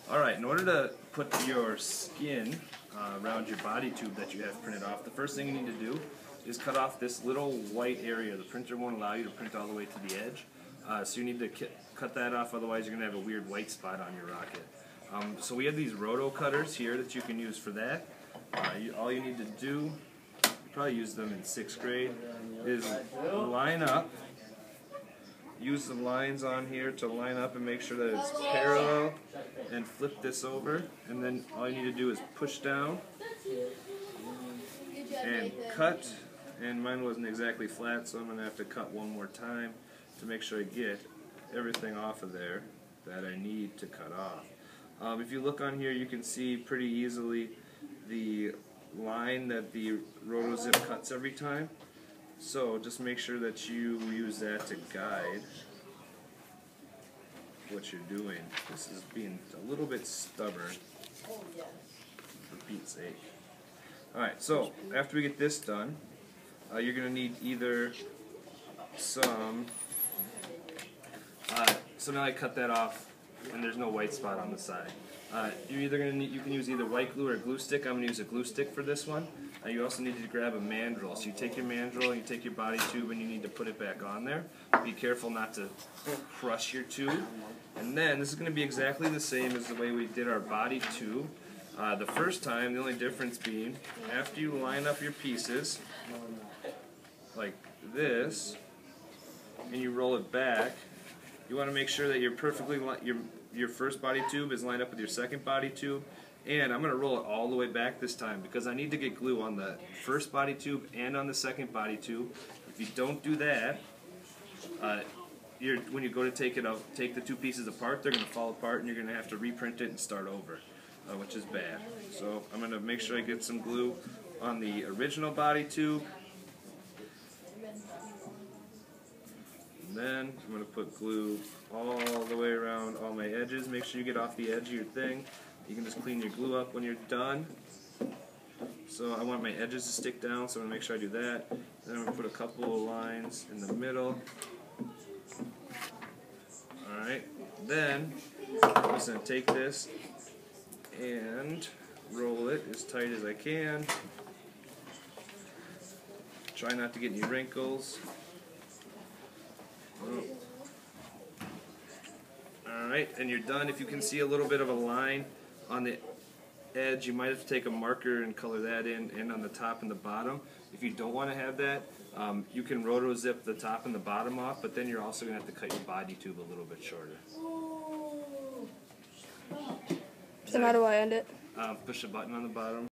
Alright, in order to put your skin around your body tube that you have printed off, the first thing you need to do is cut off this little white area. The printer won't allow you to print all the way to the edge, so you need to cut that off, otherwise you're going to have a weird white spot on your rocket. So we have these roto cutters here that you can use for that. All you need to do, you probably used them in 6th grade, is line up. Use the lines on here to line up and make sure that it's parallel, and flip this over, and then all you need to do is push down and cut, and mine wasn't exactly flat, so I'm going to have to cut one more time to make sure I get everything off of there that I need to cut off. If you look on here, you can see pretty easily the line that the RotoZip cuts every time. So just make sure that you use that to guide what you're doing. This is being a little bit stubborn, for Pete's sake. Alright, so after we get this done, you're going to need either some, so now I cut that off and there's no white spot on the side. You're either going to need, you can use either white glue or a glue stick. I'm going to use a glue stick for this one. You also need to grab a mandrel. So you take your mandrel and you take your body tube and you need to put it back on there. Be careful not to crush your tube. And then this is going to be exactly the same as the way we did our body tube. The first time, the only difference being, after you line up your pieces, like this, and you roll it back, you want to make sure that you're perfectly, your first body tube is lined up with your second body tube. And I'm going to roll it all the way back this time because I need to get glue on the first body tube and on the second body tube. If you don't do that, when you go to take the two pieces apart, they're going to fall apart and you're going to have to reprint it and start over, which is bad. So I'm going to make sure I get some glue on the original body tube. And then I'm going to put glue all the way around all my edges. Make sure you get off the edge of your thing. You can just clean your glue up when you're done. So I want my edges to stick down, so I'm going to make sure I do that. Then I'm going to put a couple of lines in the middle. Alright, then I'm just going to take this and roll it as tight as I can. Try not to get any wrinkles. Alright, and you're done. If you can see a little bit of a line on the edge, you might have to take a marker and color that in, and on the top and the bottom. If you don't want to have that, you can RotoZip the top and the bottom off, but then you're also going to have to cut your body tube a little bit shorter. So how do I end it? Push a button on the bottom.